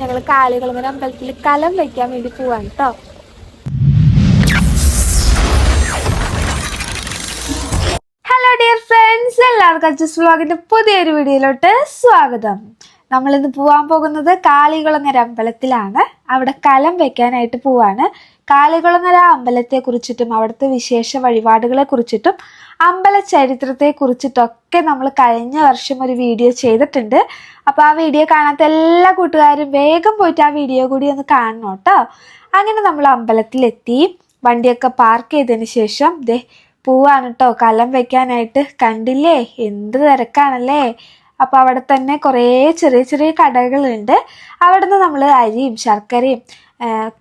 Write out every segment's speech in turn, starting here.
ഞങ്ങൾ കാളികുളങ്ങര അമ്പലത്തിൽ കലം വയ്ക്കാൻ വേണ്ടി പോവാണ് കേട്ടോ. ഹലോ ഡിയർ ഫ്രണ്ട്സ്, എല്ലാവർക്കും അഡ്ജസ്റ്റ് വ്ലോഗിന്റെ പുതിയൊരു വീഡിയോയിലോട്ട് സ്വാഗതം. നമ്മളിന്ന് പോവാൻ പോകുന്നത് കാളികുളങ്ങര അമ്പലത്തിലാണ്. അവിടെ കലം വെക്കാനായിട്ട് പോവാണ്. കാളികുളങ്ങര അമ്പലത്തെ കുറിച്ചിട്ടും അവിടുത്തെ വിശേഷ വഴിപാടുകളെ കുറിച്ചിട്ടും അമ്പല ചരിത്രത്തെ കുറിച്ചിട്ടൊക്കെ നമ്മൾ കഴിഞ്ഞ വർഷം ഒരു വീഡിയോ ചെയ്തിട്ടുണ്ട്. അപ്പോൾ ആ വീഡിയോ കാണാത്ത എല്ലാ കൂട്ടുകാരും വേഗം പോയിട്ട് ആ വീഡിയോ കൂടി ഒന്ന് കാണണം കേട്ടോ. അങ്ങനെ നമ്മൾ അമ്പലത്തിലെത്തി വണ്ടിയൊക്കെ പാർക്ക് ചെയ്തതിന് ശേഷം പോവാണ് കേട്ടോ കലം വെക്കാനായിട്ട്. കണ്ടില്ലേ എന്ത് തിരക്കാണല്ലേ. അപ്പോൾ അവിടെ തന്നെ കുറേ ചെറിയ ചെറിയ കടകളുണ്ട്. അവിടെ നിന്ന് നമ്മൾ അരിയും ശർക്കരയും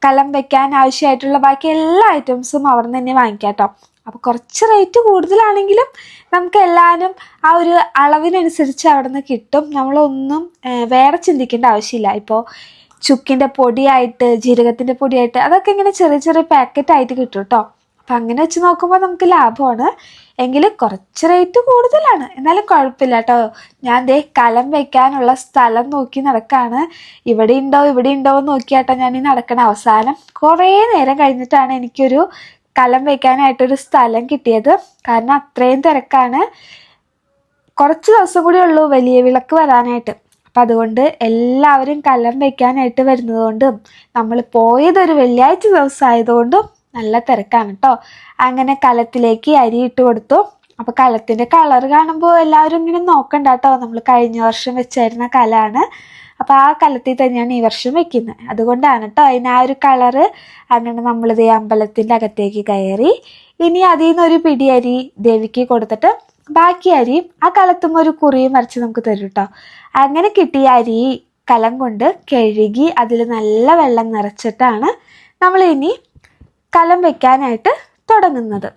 കലം വെക്കാൻ ആവശ്യമായിട്ടുള്ള ബാക്കി എല്ലാ ഐറ്റംസും അവിടെ നിന്ന് തന്നെ വാങ്ങിക്കാം കേട്ടോ. അപ്പോൾ കുറച്ച് റേറ്റ് കൂടുതലാണെങ്കിലും നമുക്ക് എല്ലാവരും ആ ഒരു അളവിനനുസരിച്ച് അവിടെ നിന്ന് കിട്ടും. നമ്മളൊന്നും വേറെ ചിന്തിക്കേണ്ട ആവശ്യമില്ല. ഇപ്പോൾ ചുക്കിൻ്റെ പൊടിയായിട്ട് ജീരകത്തിൻ്റെ പൊടിയായിട്ട് അതൊക്കെ ഇങ്ങനെ ചെറിയ ചെറിയ പാക്കറ്റായിട്ട് കിട്ടും കേട്ടോ. അപ്പം അങ്ങനെ വെച്ച് നോക്കുമ്പോൾ നമുക്ക് ലാഭമാണ്. എങ്കിലും കുറച്ച് റേറ്റ് കൂടുതലാണ്, എന്നാലും കുഴപ്പമില്ല കേട്ടോ. ഞാൻ കലം വെക്കാനുള്ള സ്ഥലം നോക്കി നടക്കാണ്. ഇവിടെ ഉണ്ടോ എന്ന് നോക്കിയാട്ടോ ഞാൻ ഈ നടക്കണ. അവസാനം കുറേ നേരം കഴിഞ്ഞിട്ടാണ് എനിക്കൊരു കലം വെക്കാനായിട്ടൊരു സ്ഥലം കിട്ടിയത്. കാരണം അത്രയും തിരക്കാണ്. കുറച്ച് ദിവസം കൂടി ഉള്ളൂ വലിയ വിളക്ക് വരാനായിട്ട്. അപ്പം അതുകൊണ്ട് എല്ലാവരും കലം വെക്കാനായിട്ട് വരുന്നതുകൊണ്ടും നമ്മൾ പോയതൊരു വെള്ളിയാഴ്ച ദിവസം ആയതുകൊണ്ടും നല്ല തിരക്കാണ് കേട്ടോ. അങ്ങനെ കലത്തിലേക്ക് അരി ഇട്ട് കൊടുത്തു. അപ്പോൾ കലത്തിൻ്റെ കളർ കാണുമ്പോൾ എല്ലാവരും ഇങ്ങനെ നോക്കണ്ട കേട്ടോ. നമ്മൾ കഴിഞ്ഞ വർഷം വെച്ചായിരുന്ന കലാണ്. അപ്പോൾ ആ കലത്തിൽ തന്നെയാണ് ഈ വർഷം വെക്കുന്നത്. അതുകൊണ്ടാണ് കേട്ടോ അതിന് ആ ഒരു കളറ്. അങ്ങനെ നമ്മളിത് അമ്പലത്തിൻ്റെ അകത്തേക്ക് കയറി. ഇനി അതിൽ നിന്നൊരു പിടി അരി ദേവിക്ക് കൊടുത്തിട്ട് ബാക്കി അരിയും ആ കലത്തും ഒരു കുറിയും വരച്ച് നമുക്ക് തരും കേട്ടോ. അങ്ങനെ കിട്ടിയ അരി കലം കൊണ്ട് കഴുകി അതിൽ നല്ല വെള്ളം നിറച്ചിട്ടാണ് നമ്മൾ ഇനി കലം വെക്കാനായിട്ട് തുടങ്ങുന്നത്.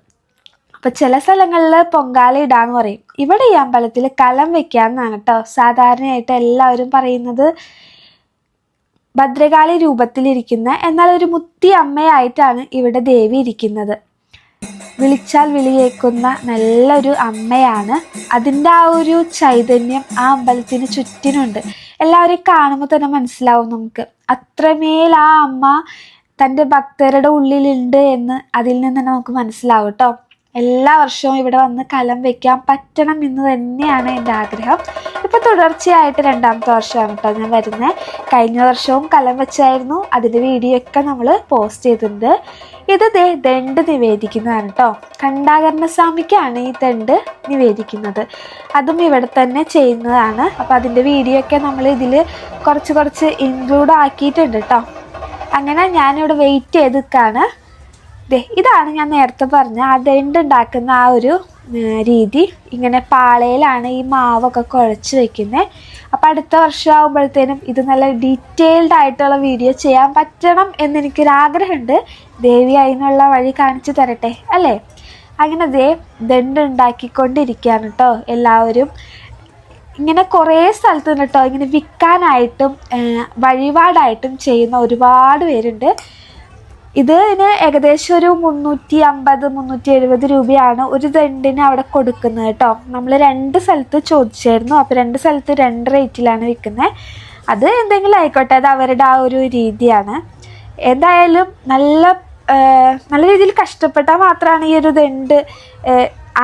അപ്പം ചില സ്ഥലങ്ങളിൽ പൊങ്കാല ഇടാന്ന് പറയും. ഇവിടെ ഈ അമ്പലത്തിൽ കലം വെക്കാമെന്നാണ് കേട്ടോ സാധാരണയായിട്ട് എല്ലാവരും പറയുന്നത്. ഭദ്രകാളി രൂപത്തിലിരിക്കുന്ന എന്നാൽ ഒരു മുത്തി അമ്മയായിട്ടാണ് ഇവിടെ ദേവി ഇരിക്കുന്നത്. വിളിച്ചാൽ വിളിയേക്കുന്ന നല്ലൊരു അമ്മയാണ്. അതിൻ്റെ ആ ഒരു ചൈതന്യം ആ അമ്പലത്തിന് ചുറ്റിനുണ്ട്. എല്ലാവരെയും കാണുമ്പോൾ തന്നെ മനസ്സിലാവും നമുക്ക്. അത്രമേൽ ആ അമ്മ തൻ്റെ ഭക്തരുടെ ഉള്ളിലുണ്ട് എന്ന് അതിൽ നിന്ന് തന്നെ നമുക്ക് മനസ്സിലാവും കേട്ടോ. എല്ലാ വർഷവും ഇവിടെ വന്ന് കലം വെക്കാൻ പറ്റണം എന്ന് തന്നെയാണ് എൻ്റെ ആഗ്രഹം. ഇപ്പോൾ തുടർച്ചയായിട്ട് 2ാമത്തെ വർഷമാണ് കേട്ടോ ഞാൻ വരുന്നത്. കഴിഞ്ഞ വർഷവും കലം വെച്ചായിരുന്നു. അതിൻ്റെ വീഡിയോ ഒക്കെ നമ്മൾ പോസ്റ്റ് ചെയ്തിട്ടുണ്ട്. ഇത് ദണ്ട് നിവേദിക്കുന്നതാണ് കേട്ടോ. ഖണ്ഡാകർണ സ്വാമിക്കാണ് ഈ ദണ്ട് നിവേദിക്കുന്നത്. അതും ഇവിടെ തന്നെ ചെയ്യുന്നതാണ്. അപ്പോൾ അതിൻ്റെ വീഡിയോ ഒക്കെ നമ്മൾ ഇതിൽ കുറച്ച് ഇൻക്ലൂഡ് ആക്കിയിട്ടുണ്ട് കേട്ടോ. അങ്ങനെ ഞാനിവിടെ വെയിറ്റ് ചെയ്ത് നിൽക്കുകയാണ്. ഇതാണ് ഞാൻ നേരത്തെ പറഞ്ഞ ആ ദണ്ട് ഉണ്ടാക്കുന്ന ആ ഒരു രീതി. ഇങ്ങനെ പാളയിലാണ് ഈ മാവൊക്കെ കുഴച്ച് വെക്കുന്നത്. അപ്പം അടുത്ത വർഷം ആകുമ്പോഴത്തേനും ഇത് നല്ല ഡീറ്റെയിൽഡ് ആയിട്ടുള്ള വീഡിയോ ചെയ്യാൻ പറ്റണം എന്നെനിക്കൊരാഗ്രഹമുണ്ട്. ദേവി അതിനുള്ള വഴി കാണിച്ചു തരട്ടെ അല്ലേ. അങ്ങനെ ദണ്ട് ഉണ്ടാക്കിക്കൊണ്ടിരിക്കുകയാണ് കേട്ടോ എല്ലാവരും. ഇങ്ങനെ കുറേ സ്ഥലത്ത് നിന്ന് കേട്ടോ ഇങ്ങനെ വിൽക്കാനായിട്ടും വഴിപാടായിട്ടും ചെയ്യുന്ന ഒരുപാട് പേരുണ്ട്. ഇതിന് ഏകദേശം ഒരു 350-370 രൂപയാണ് ഒരു ദണ്ടിന് അവിടെ കൊടുക്കുന്നത് കേട്ടോ. നമ്മൾ 2 സ്ഥലത്ത് ചോദിച്ചായിരുന്നു. അപ്പോൾ 2 സ്ഥലത്ത് 2 റേറ്റിലാണ് വിൽക്കുന്നത്. അത് എന്തെങ്കിലും ആയിക്കോട്ടെ, അത് അവരുടെ ആ ഒരു രീതിയാണ്. എന്തായാലും നല്ല രീതിയിൽ കഷ്ടപ്പെട്ടാൽ മാത്രമാണ് ഈ ഒരു ദണ്ട്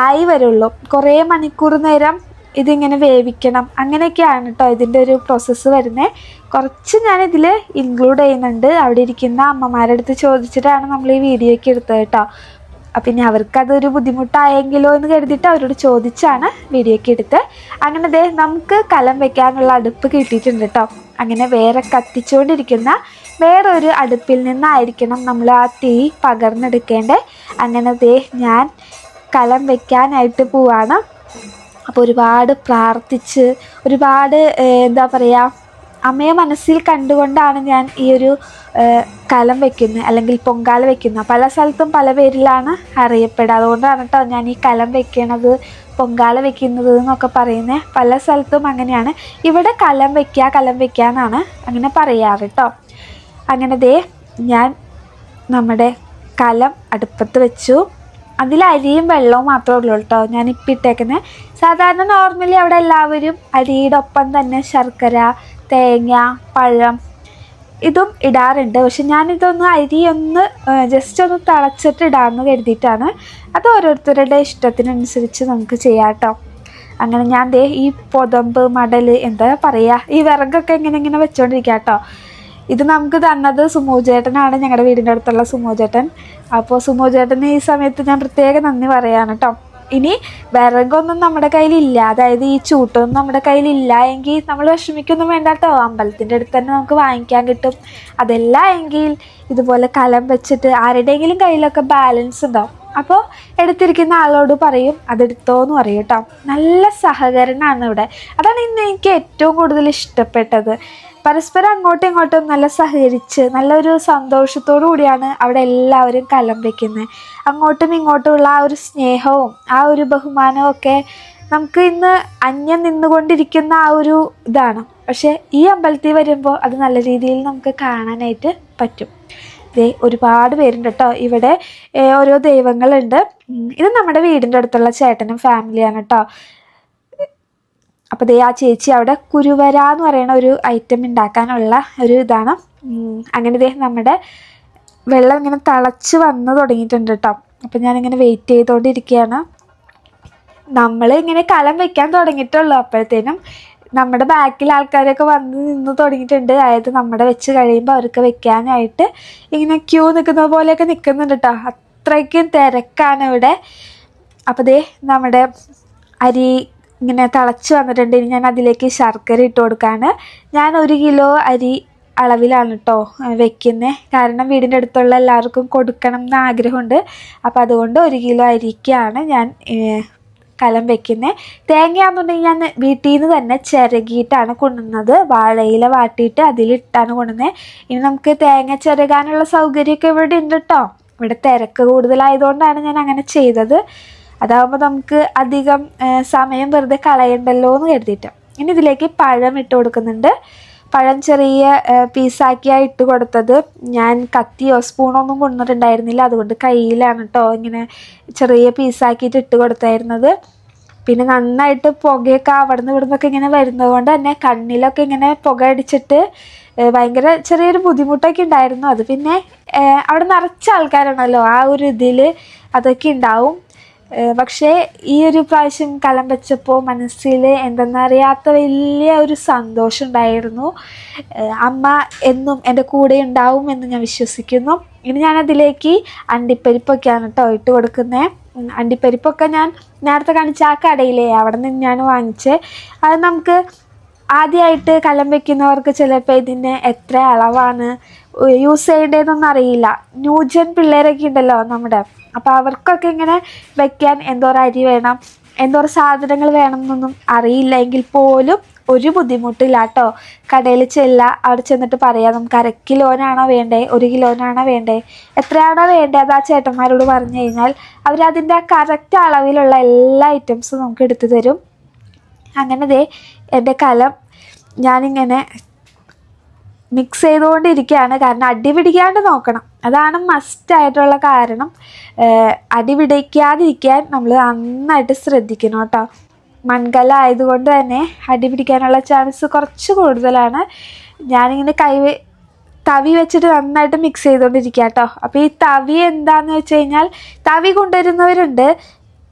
ആയി വരുള്ളൂ. കുറേ മണിക്കൂർ നേരം ഇതിങ്ങനെ വേവിക്കണം. അങ്ങനെയൊക്കെയാണ് കേട്ടോ ഇതിൻ്റെ ഒരു പ്രോസസ്സ് വരുന്നത്. കുറച്ച് ഞാനിതിൽ ഇൻക്ലൂഡ് ചെയ്യുന്നുണ്ട്. അവിടെ ഇരിക്കുന്ന അമ്മമാരുടെ അടുത്ത് ചോദിച്ചിട്ടാണ് നമ്മൾ ഈ വീഡിയോയ്ക്ക് എടുത്തത് കേട്ടോ. പിന്നെ അവർക്കതൊരു ബുദ്ധിമുട്ടായെങ്കിലോ എന്ന് കരുതിയിട്ട് അവരോട് ചോദിച്ചാണ് വീഡിയോയ്ക്ക് എടുത്ത്. അങ്ങനെ നമുക്ക് കലം വെക്കാനുള്ള അടുപ്പ് കിട്ടിയിട്ടുണ്ട് കേട്ടോ. അങ്ങനെ വേറെ കത്തിച്ചുകൊണ്ടിരിക്കുന്ന വേറൊരു അടുപ്പിൽ നിന്നായിരിക്കണം നമ്മൾ ആ തീ പകർന്നെടുക്കേണ്ടത്. അങ്ങനെ ഞാൻ കലം വെക്കാനായിട്ട് പോവാണ്. അപ്പോൾ ഒരുപാട് പ്രാർത്ഥിച്ച് ഒരുപാട് എന്താ പറയുക അമ്മയെ മനസ്സിൽ കണ്ടുകൊണ്ടാണ് ഞാൻ ഈ ഒരു കലം വെക്കുന്നത് അല്ലെങ്കിൽ പൊങ്കാല വെക്കുന്നത്. പല സ്ഥലത്തും പല പേരിലാണ് അറിയപ്പെടുക. അതുകൊണ്ടാണ് കേട്ടോ ഞാൻ ഈ കലം വെക്കണത് പൊങ്കാല വെക്കുന്നത് എന്നൊക്കെ പറയുന്നത്. പല സ്ഥലത്തും അങ്ങനെയാണ്. ഇവിടെ കലം വെക്കുക എന്നാണ് അങ്ങനെ പറയാറ് കേട്ടോ. അങ്ങനെ ഞാൻ നമ്മുടെ കലം അടുപ്പത്ത് വെച്ചു. അതിൽ അരിയും വെള്ളവും മാത്രമേ ഉള്ളൂ കേട്ടോ ഞാനിപ്പോൾ ഇട്ടേക്കുന്നത്. സാധാരണ നോർമലി അവിടെ എല്ലാവരും അരിയുടെ ഒപ്പം തന്നെ ശർക്കര, തേങ്ങ, പഴം ഇതും ഇടാറുണ്ട്. പക്ഷെ ഞാനിതൊന്ന് അരി ഒന്ന് ജസ്റ്റ് ഒന്ന് തിളച്ചിട്ട് ഇടാമെന്ന് കരുതിയിട്ടാണ്. അത് ഓരോരുത്തരുടെ ഇഷ്ടത്തിനനുസരിച്ച് നമുക്ക് ചെയ്യാം കേട്ടോ. അങ്ങനെ ഞാൻ ദേ ഈ പൊതമ്പ് മടൽ എന്താ പറയുക, ഈ വിറകൊക്കെ ഇങ്ങനെ വെച്ചുകൊണ്ടിരിക്കുക കേട്ടോ. ഇത് നമുക്ക് തന്നത് സുമോചേട്ടനാണ്, ഞങ്ങളുടെ വീടിൻ്റെ അടുത്തുള്ള സുമോചേട്ടൻ. അപ്പോൾ സുമോചേട്ടന് ഈ സമയത്ത് ഞാൻ പ്രത്യേകം നന്ദി പറയാണ് കേട്ടോ. ഇനി വിറകൊന്നും നമ്മുടെ കയ്യിലില്ല, അതായത് ഈ ചൂട്ടൊന്നും നമ്മുടെ കയ്യിലില്ല എങ്കിൽ നമ്മൾ വിഷമിക്കൊന്നും വേണ്ട കേട്ടോ. അമ്പലത്തിൻ്റെ അടുത്ത് തന്നെ നമുക്ക് വാങ്ങിക്കാൻ കിട്ടും. അതല്ല എങ്കിൽ ഇതുപോലെ കലം വെച്ചിട്ട് ആരുടെയെങ്കിലും കയ്യിലൊക്കെ ബാലൻസ് ഉണ്ടാവും. അപ്പോൾ എടുത്തിരിക്കുന്ന ആളോട് പറയും അതെടുത്തോന്ന് പറയും കേട്ടോ. നല്ല സഹകരണമാണ് ഇവിടെ. അതാണ് ഇന്ന് എനിക്ക് ഏറ്റവും കൂടുതൽ ഇഷ്ടപ്പെട്ടത്. പരസ്പരം അങ്ങോട്ടും ഇങ്ങോട്ടും നല്ല സഹകരിച്ച് നല്ലൊരു സന്തോഷത്തോടു കൂടിയാണ് അവിടെ എല്ലാവരും കലം വയ്ക്കുന്നത്. അങ്ങോട്ടും ഇങ്ങോട്ടുമുള്ള ആ ഒരു സ്നേഹവും ആ ഒരു ബഹുമാനവും ഒക്കെ നമുക്ക് ഇന്ന് അന്യം നിന്നുകൊണ്ടിരിക്കുന്ന ആ ഒരു ഇതാണ്. പക്ഷേ ഈ അമ്പലത്തിൽ വരുമ്പോൾ അത് നല്ല രീതിയിൽ നമുക്ക് കാണാനായിട്ട് പറ്റും. ഒരുപാട് പേരുണ്ട് കേട്ടോ ഇവിടെ. ഓരോ ദൈവങ്ങളുണ്ട്. ഇത് നമ്മുടെ വീടിൻ്റെ അടുത്തുള്ള ചേട്ടനും ഫാമിലിയാണ് കേട്ടോ. അപ്പോൾ ആ ചേച്ചി അവിടെ കുരുവര എന്ന് പറയുന്ന ഒരു ഐറ്റം ഉണ്ടാക്കാനുള്ള ഒരു ഇതാണ്. അങ്ങനെ നമ്മുടെ വെള്ളം ഇങ്ങനെ തിളച്ച് വന്ന് തുടങ്ങിയിട്ടുണ്ട് കേട്ടോ. അപ്പം ഞാനിങ്ങനെ വെയിറ്റ് ചെയ്തുകൊണ്ടിരിക്കുകയാണ്. നമ്മൾ ഇങ്ങനെ കലം വെക്കാൻ തുടങ്ങിയിട്ടുള്ളൂ. അപ്പോഴത്തേനും നമ്മുടെ ബാക്കിൽ ആൾക്കാരൊക്കെ വന്ന് നിന്ന് തുടങ്ങിയിട്ടുണ്ട്. അതായത് നമ്മുടെ വെച്ച് കഴിയുമ്പോൾ അവർക്ക് വെക്കാനായിട്ട് ഇങ്ങനെ ക്യൂ നിൽക്കുന്ന പോലെയൊക്കെ നിൽക്കുന്നുണ്ട് കേട്ടോ. അത്രയ്ക്കും തിരക്കാണ് ഇവിടെ. അപ്പോൾ നമ്മുടെ അരി ഇങ്ങനെ തിളച്ച് വന്നിട്ടുണ്ട്. ഇനി ഞാൻ അതിലേക്ക് ശർക്കര ഇട്ട് കൊടുക്കുകയാണ്. ഞാൻ 1 കിലോ അരി അളവിലാണ് കേട്ടോ വെക്കുന്നത്. കാരണം വീടിൻ്റെ അടുത്തുള്ള എല്ലാവർക്കും കൊടുക്കണം എന്ന് ആഗ്രഹമുണ്ട്. അപ്പോൾ അതുകൊണ്ട് 1 കിലോ അരിക്കാണ് ഞാൻ കലം വെക്കുന്നത്. തേങ്ങയാണെന്നുണ്ടെങ്കിൽ ഞാൻ വീട്ടിൽ നിന്ന് തന്നെ ചിരകിയിട്ടാണ് കൊണ്ടുവന്നത്. വാഴയില വാട്ടിയിട്ട് അതിലിട്ടാണ് കൊണ്ടുവന്നത്. ഇനി നമുക്ക് തേങ്ങ ചിരകാനുള്ള സൗകര്യമൊക്കെ ഇവിടെ ഉണ്ട് കേട്ടോ. ഇവിടെ തിരക്ക് കൂടുതലായതുകൊണ്ടാണ് ഞാൻ അങ്ങനെ ചെയ്തത്. അതാകുമ്പോൾ നമുക്ക് അധികം സമയം വെറുതെ കളയണ്ടല്ലോ എന്ന് കരുതിയിട്ട്. ഇനി ഇതിലേക്ക് പഴം ഇട്ട് കൊടുക്കുന്നുണ്ട്. പഴം ചെറിയ പീസാക്കിയാണ് ഇട്ട് കൊടുത്തത്. ഞാൻ കത്തിയോ സ്പൂണോ ഒന്നും കൊണ്ടുവന്നിട്ടുണ്ടായിരുന്നില്ല. അതുകൊണ്ട് കയ്യിലാണ് കേട്ടോ ഇങ്ങനെ ചെറിയ പീസാക്കിയിട്ട് ഇട്ട് കൊടുത്തായിരുന്നത്. പിന്നെ നന്നായിട്ട് പുകയൊക്കെ അവിടെ നിന്ന് ഇവിടെ നിന്നൊക്കെ ഇങ്ങനെ വരുന്നത് കൊണ്ട് തന്നെ കണ്ണിലൊക്കെ ഇങ്ങനെ പുക അടിച്ചിട്ട് ഭയങ്കര ചെറിയൊരു ബുദ്ധിമുട്ടൊക്കെ ഉണ്ടായിരുന്നു. അത് പിന്നെ അവിടെ നിറച്ച ആൾക്കാരാണല്ലോ, ആ ഒരു ഇതിൽ അതൊക്കെ ഉണ്ടാവും. പക്ഷേ ഈ ഒരു പ്രാവശ്യം കലം വെച്ചപ്പോൾ മനസ്സിൽ എന്തെന്നറിയാത്ത വലിയ ഒരു സന്തോഷം ഉണ്ടായിരുന്നു. അമ്മ എന്നും എൻ്റെ കൂടെ ഉണ്ടാവും എന്ന് ഞാൻ വിശ്വസിക്കുന്നു. ഇനി ഞാനതിലേക്ക് അണ്ടിപ്പരിപ്പൊക്കെയാണ് കേട്ടോ ഇട്ട് കൊടുക്കുന്നത്. അണ്ടിപ്പരിപ്പൊക്കെ ഞാൻ നേരത്തെ കാണിച്ച ആ കടയിലേ അവിടെ നിന്നാണ് വാങ്ങിച്ചത്. അത് നമുക്ക് ആദ്യമായിട്ട് കലം വയ്ക്കുന്നവർക്ക് ചിലപ്പോൾ ഇതിന് എത്ര അളവാണ് യൂസ് ചെയ്യേണ്ടതെന്നൊന്നും അറിയില്ല. ന്യൂജൻ പിള്ളേരൊക്കെ ഉണ്ടല്ലോ നമ്മുടെ. അപ്പോൾ അവർക്കൊക്കെ ഇങ്ങനെ വെക്കാൻ എന്തോരം അരി വേണം, എന്തോരം സാധനങ്ങൾ വേണം എന്നൊന്നും അറിയില്ല. എങ്കിൽ പോലും ഒരു ബുദ്ധിമുട്ടില്ല കേട്ടോ. കടയിൽ അവിടെ ചെന്നിട്ട് പറയാം നമുക്ക് 1/2 കിലോനാണോ വേണ്ടേ, 1 കിലോനാണോ വേണ്ടേ, എത്രയാണോ വേണ്ടത് അത് ആ ചേട്ടന്മാരോട് പറഞ്ഞു കഴിഞ്ഞാൽ അവരതിൻ്റെ ആ കറക്റ്റ് അളവിലുള്ള എല്ലാ ഐറ്റംസും നമുക്ക് എടുത്തു തരും. അങ്ങനെ എൻ്റെ കലം ഞാനിങ്ങനെ മിക്സ് ചെയ്തുകൊണ്ടിരിക്കുകയാണ്. കാരണം അടി പിടിക്കാണ്ട് നോക്കണം, അതാണ് മസ്റ്റായിട്ടുള്ള കാരണം. അടി പിടിക്കാതിരിക്കാൻ നമ്മൾ നന്നായിട്ട് ശ്രദ്ധിക്കണം കേട്ടോ. മൺകല ആയതുകൊണ്ട് തന്നെ അടി പിടിക്കാനുള്ള ചാൻസ് കുറച്ച് കൂടുതലാണ്. ഞാനിങ്ങനെ തവി വെച്ചിട്ട് നന്നായിട്ട് മിക്സ് ചെയ്തുകൊണ്ടിരിക്കുക കേട്ടോ. അപ്പോൾ ഈ തവി എന്താണെന്ന് വെച്ച് കഴിഞ്ഞാൽ, തവി കൊണ്ടുവരുന്നവരുണ്ട്.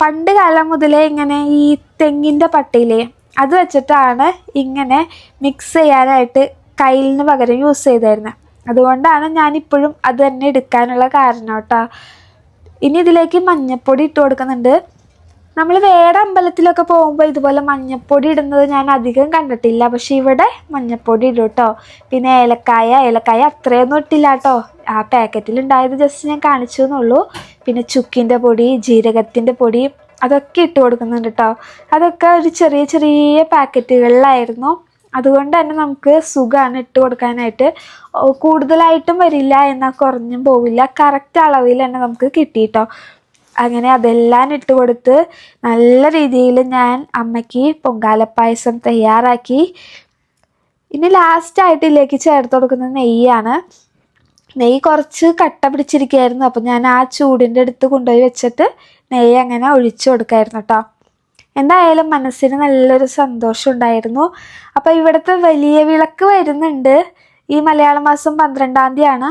പണ്ട് കാലം മുതലേ ഇങ്ങനെ ഈ തെങ്ങിൻ്റെ പട്ടയിലേ അത് വെച്ചിട്ടാണ് ഇങ്ങനെ മിക്സ് ചെയ്യാനായിട്ട് കയ്യിലിന് പകരം യൂസ് ചെയ്തായിരുന്നത്. അതുകൊണ്ടാണ് ഞാനിപ്പോഴും അത് തന്നെ എടുക്കാനുള്ള കാരണം കേട്ടോ. ഇനി ഇതിലേക്ക് മഞ്ഞൾപ്പൊടി ഇട്ട് കൊടുക്കുന്നുണ്ട്. നമ്മൾ വേറെ അമ്പലത്തിലൊക്കെ പോകുമ്പോൾ ഇതുപോലെ മഞ്ഞൾപ്പൊടി ഇടുന്നത് ഞാൻ അധികം കണ്ടിട്ടില്ല. പക്ഷേ ഇവിടെ മഞ്ഞൾപ്പൊടി ഇടും കേട്ടോ. പിന്നെ ഏലക്കായ അത്രയൊന്നും ഇട്ടില്ല കേട്ടോ. ആ പാക്കറ്റിലുണ്ടായത് ജസ്റ്റ് ഞാൻ കാണിച്ചു എന്നുള്ളൂ. പിന്നെ ചുക്കിൻ്റെ പൊടി, ജീരകത്തിൻ്റെ പൊടി അതൊക്കെ ഇട്ട് കൊടുക്കുന്നുണ്ട് കേട്ടോ. അതൊക്കെ ഒരു ചെറിയ ചെറിയ പാക്കറ്റുകളിലായിരുന്നു. അതുകൊണ്ട് തന്നെ നമുക്ക് സുഖമാണ് ഇട്ട് കൊടുക്കാനായിട്ട്. കൂടുതലായിട്ടും വരില്ല, എന്നാൽ കുറഞ്ഞും പോവില്ല. കറക്റ്റ് അളവിൽ തന്നെ നമുക്ക് കിട്ടിയിട്ടോ. അങ്ങനെ അതെല്ലാം ഇട്ട് കൊടുത്ത് നല്ല രീതിയിൽ ഞാൻ അമ്മയ്ക്ക് പൊങ്കാലപ്പായസം തയ്യാറാക്കി. ഇനി ലാസ്റ്റായിട്ട് ഇതിലേക്ക് ചേർത്ത് കൊടുക്കുന്നത് നെയ്യാണ്. നെയ്യ് കുറച്ച് കട്ട പിടിച്ചിരിക്കുകയായിരുന്നു. അപ്പം ഞാൻ ആ ചൂടിൻ്റെ അടുത്ത് കൊണ്ടുപോയി വെച്ചിട്ട് നെയ്യ് അങ്ങനെ ഒഴിച്ചു കൊടുക്കായിരുന്നു കേട്ടോ. എന്തായാലും മനസ്സിന് നല്ലൊരു സന്തോഷം ഉണ്ടായിരുന്നു. അപ്പോൾ ഇവിടുത്തെ വലിയ വിളക്ക് വരുന്നുണ്ട്. ഈ മലയാള മാസം 12-ാം തീയതിയാണ്.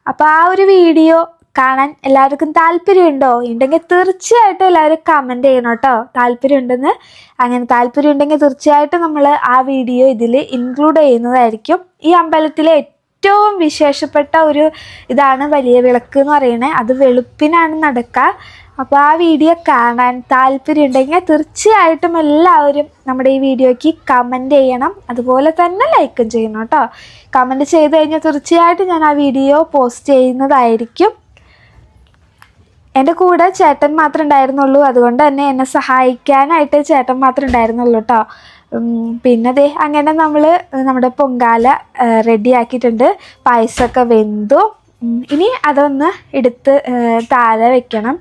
അപ്പോൾ ആ ഒരു വീഡിയോ കാണാൻ എല്ലാവർക്കും താല്പര്യമുണ്ടോ? ഉണ്ടെങ്കിൽ തീർച്ചയായിട്ടും എല്ലാവരും കമൻറ്റ് ചെയ്യണം കേട്ടോ, താല്പര്യമുണ്ടെന്ന്. അങ്ങനെ താല്പര്യമുണ്ടെങ്കിൽ തീർച്ചയായിട്ടും നമ്മൾ ആ വീഡിയോ ഇതിൽ ഇൻക്ലൂഡ് ചെയ്യുന്നതായിരിക്കും. ഈ അമ്പലത്തിലെ ഏറ്റവും വിശേഷപ്പെട്ട ഒരു ഇതാണ് വലിയ വിളക്ക് എന്ന് പറയുന്നത്. അത് വെളുപ്പിനാണ് നടക്കുക. അപ്പോൾ ആ വീഡിയോ കാണാൻ താല്പര്യമുണ്ടെങ്കിൽ തീർച്ചയായിട്ടും എല്ലാവരും നമ്മുടെ ഈ വീഡിയോയ്ക്ക് കമൻറ്റ് ചെയ്യണം, അതുപോലെ തന്നെ ലൈക്കും ചെയ്യണം കേട്ടോ. കമൻറ്റ് ചെയ്ത് കഴിഞ്ഞാൽ തീർച്ചയായിട്ടും ഞാൻ ആ വീഡിയോ പോസ്റ്റ് ചെയ്യുന്നതായിരിക്കും. എൻ്റെ കൂടെ ചേട്ടൻ മാത്രമേ ഉണ്ടായിരുന്നുള്ളൂ, അതുകൊണ്ട് തന്നെ എന്നെ സഹായിക്കാനായിട്ട് ചേട്ടൻ മാത്രമേ ഉണ്ടായിരുന്നുള്ളൂ കേട്ടോ. പിന്നെ ദേ അങ്ങനെ നമ്മൾ നമ്മുടെ പൊങ്കാല റെഡിയാക്കിയിട്ടുണ്ട്. പായസമൊക്കെ വെന്തു. ഇനി അതൊന്ന് എടുത്ത് താഴെ വെക്കണം.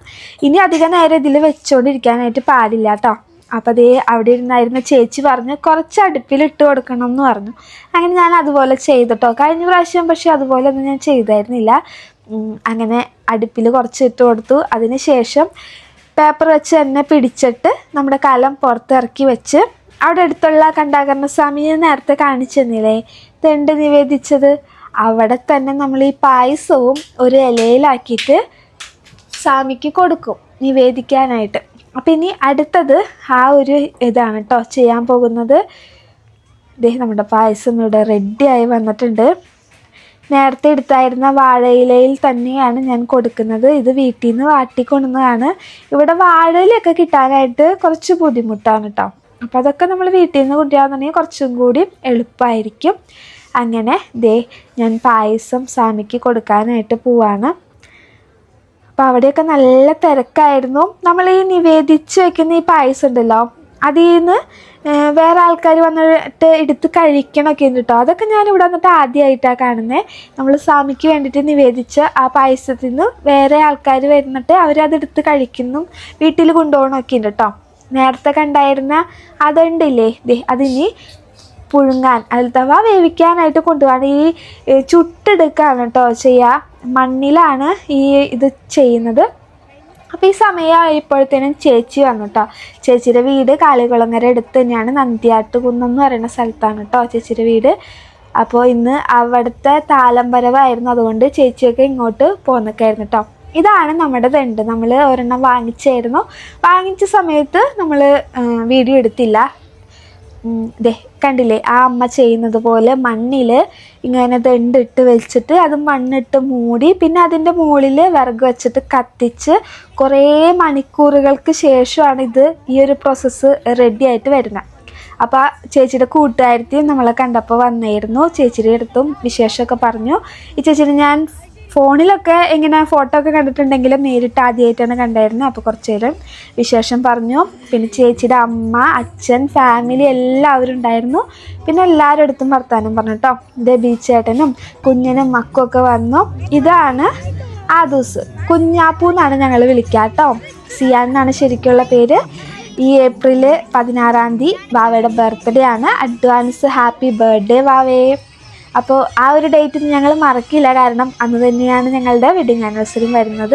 ഇനി അധികം നേരം ഇതിൽ വെച്ചുകൊണ്ടിരിക്കാനായിട്ട് പാടില്ല കേട്ടോ. അപ്പോൾ അതേ അവിടെ ഇരുന്നായിരുന്ന ചേച്ചി പറഞ്ഞു കുറച്ച് അടുപ്പിലിട്ട് കൊടുക്കണം എന്ന് പറഞ്ഞു. അങ്ങനെ ഞാൻ അതുപോലെ ചെയ്തിട്ടോ. കഴിഞ്ഞ പ്രാവശ്യം പക്ഷേ അതുപോലെ ഒന്നും ഞാൻ ചെയ്തായിരുന്നില്ല. അങ്ങനെ അടുപ്പിൽ കുറച്ച് ഇട്ട് കൊടുത്തു. അതിന് ശേഷം പേപ്പർ വെച്ച് എന്നെ പിടിച്ചിട്ട് നമ്മുടെ കലം പുറത്തിറക്കി വെച്ച് അവിടെ അടുത്തുള്ള കണ്ടാകരണ സ്വാമിയെ നേരത്തെ കാണിച്ചു തന്നില്ലേ തെണ്ട് നിവേദിച്ചത്, അവിടെ തന്നെ നമ്മൾ ഈ പായസവും ഒരു ഇലയിലാക്കിയിട്ട് സ്വാമിക്ക് കൊടുക്കും നിവേദിക്കാനായിട്ട്. അപ്പം ഇനി അടുത്തത് ആ ഒരു ഇതാണ് കേട്ടോ ചെയ്യാൻ പോകുന്നത്. നമ്മുടെ പായസം ഇവിടെ റെഡിയായി വന്നിട്ടുണ്ട്. നേരത്തെ എടുത്തായിരുന്ന വാഴയിലയിൽ തന്നെയാണ് ഞാൻ കൊടുക്കുന്നത്. ഇത് വീട്ടിൽ നിന്ന് വാട്ടിക്കൊണ്ടുവന്നതാണ്. ഇവിടെ വാഴയിലൊക്കെ കിട്ടാനായിട്ട് കുറച്ച് ബുദ്ധിമുട്ടാണ് കേട്ടോ. അപ്പോൾ അതൊക്കെ നമ്മൾ വീട്ടിൽ നിന്ന് കൊണ്ടുവരാന്നുണ്ടെങ്കിൽ കുറച്ചും കൂടി എളുപ്പമായിരിക്കും. അങ്ങനെ ഞാൻ പായസം സ്വാമിക്ക് കൊടുക്കാനായിട്ട് പോവാണ്. അപ്പോൾ അവിടെയൊക്കെ നല്ല തിരക്കായിരുന്നു. നമ്മൾ ഈ നിവേദിച്ച് വെക്കുന്ന ഈ പായസം ഉണ്ടല്ലോ, അതിൽ നിന്ന് വേറെ ആൾക്കാർ വന്നിട്ട് എടുത്ത് കഴിക്കണമൊക്കെ ഉണ്ട് കേട്ടോ. അതൊക്കെ ഞാനിവിടെ വന്നിട്ട് ആദ്യമായിട്ടാണ് കാണുന്നത്. നമ്മൾ സ്വാമിക്ക് വേണ്ടിയിട്ട് നിവേദിച്ച ആ പായസത്തിൽ നിന്ന് വേറെ ആൾക്കാർ വരുന്നിട്ട് അവരതെടുത്ത് കഴിക്കുന്നു, വീട്ടിൽ കൊണ്ടുപോകണമൊക്കെ ഉണ്ട് കേട്ടോ. നേരത്തെ കണ്ടായിരുന്ന അതുണ്ടില്ലേ, അതിനി പുഴുങ്ങാൻ അഥവാ വേവിക്കാനായിട്ട് കൊണ്ടുപോകാൻ ഈ ചുട്ടെടുക്കുകയാണ് കേട്ടോ ചെയ്യുക. മണ്ണിലാണ് ഈ ഇത് ചെയ്യുന്നത്. അപ്പോൾ ഈ സമയമായപ്പോഴത്തേനും ചേച്ചി വന്നു കേട്ടോ. ചേച്ചിയുടെ വീട് കാളികുളങ്ങര അടുത്ത് തന്നെയാണ്, നന്ദിയാട്ടുകുന്നം എന്ന് പറയുന്ന സ്ഥലത്താണ് കേട്ടോ ചേച്ചിയുടെ വീട്. അപ്പോൾ ഇന്ന് അവിടുത്തെ താലമ്പരവായിരുന്നു, അതുകൊണ്ട് ചേച്ചിയൊക്കെ ഇങ്ങോട്ട് പോന്നൊക്കെയായിരുന്നു കേട്ടോ. ഇതാണ് നമ്മുടെ ദണ്ട്. നമ്മൾ ഒരെണ്ണം വാങ്ങിച്ചായിരുന്നു. വാങ്ങിച്ച സമയത്ത് നമ്മൾ വീഡിയോ എടുത്തില്ല. കണ്ടില്ലേ ആ അമ്മ ചെയ്യുന്നത് പോലെ മണ്ണിൽ ഇങ്ങനെ ദണ്ടിട്ട് വെച്ചിട്ട് അത് മണ്ണിട്ട് മൂടി പിന്നെ അതിൻ്റെ മുകളിൽ വിറക് വെച്ചിട്ട് കത്തിച്ച് കുറേ മണിക്കൂറുകൾക്ക് ശേഷമാണ് ഇത് ഈ ഒരു പ്രോസസ്സ് റെഡി ആയിട്ട് വരുന്നത്. അപ്പോൾ ചേച്ചിയുടെ കൂട്ടുകാരത്തി നമ്മളെ കണ്ടപ്പോൾ വന്നായിരുന്നു. ചേച്ചിയുടെ അടുത്തും വിശേഷമൊക്കെ പറഞ്ഞു. ഈ ചേച്ചിയുടെ ഞാൻ ഫോണിലൊക്കെ ഇങ്ങനെ ഫോട്ടോ ഒക്കെ കണ്ടിട്ടുണ്ടെങ്കിലും നേരിട്ട് ആദ്യമായിട്ടാണ് കണ്ടായിരുന്നു. അപ്പോൾ കുറച്ച് നേരം വിശേഷം പറഞ്ഞു. പിന്നെ ചേച്ചിയുടെ അമ്മ, അച്ഛൻ, ഫാമിലി എല്ലാവരും ഉണ്ടായിരുന്നു. പിന്നെ എല്ലാവരുടെ അടുത്തും വർത്താനം പറഞ്ഞു കേട്ടോ. ബീച്ചേട്ടനും കുഞ്ഞിനും മക്കുമൊക്കെ വന്നു. ഇതാണ് ആദൂസ്. കുഞ്ഞാപ്പൂ എന്നാണ് ഞങ്ങൾ വിളിക്കുക കേട്ടോ. സിയാൻ എന്നാണ് ശരിക്കുള്ള പേര്. ഈ ഏപ്രിൽ 16-ാം തീയതി വാവയുടെ ബർത്ത്ഡേ ആണ്. അഡ്വാൻസ് ഹാപ്പി ബർത്ത്ഡേ വാവേ. അപ്പോൾ ആ ഒരു ഡേറ്റ് ഞങ്ങൾ മറക്കില്ല, കാരണം അന്ന് തന്നെയാണ് ഞങ്ങളുടെ വെഡിങ് ആനിവേഴ്സറി വരുന്നത്.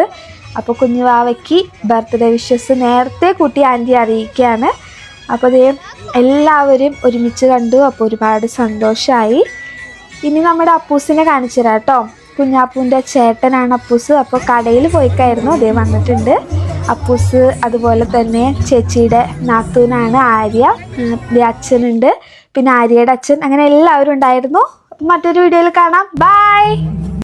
അപ്പോൾ കുഞ്ഞു വാവയ്ക്ക് ബർത്ത്ഡേ വിഷസ് നേരത്തെ കൂട്ടി ആൻറ്റി അറിയിക്കുകയാണ്. അപ്പോൾ എല്ലാവരും ഒരുമിച്ച് കണ്ടു. അപ്പോൾ ഒരുപാട് സന്തോഷമായി. ഇനി നമ്മുടെ അപ്പൂസിനെ കാണിച്ചു തരാം കേട്ടോ. കുഞ്ഞാപ്പൂൻ്റെ ചേട്ടനാണ് അപ്പൂസ്. അപ്പോൾ കടയിൽ പോയിക്കായിരുന്നു, വന്നിട്ടുണ്ട് അപ്പൂസ്. അതുപോലെ തന്നെ ചേച്ചിയുടെ നാത്തൂനാണ് ആര്യ, അച്ഛനുണ്ട്, പിന്നെ ആര്യയുടെ അച്ഛൻ, അങ്ങനെ എല്ലാവരും ഉണ്ടായിരുന്നു. മറ്റൊരു വീഡിയോയിൽ കാണാം. ബൈ.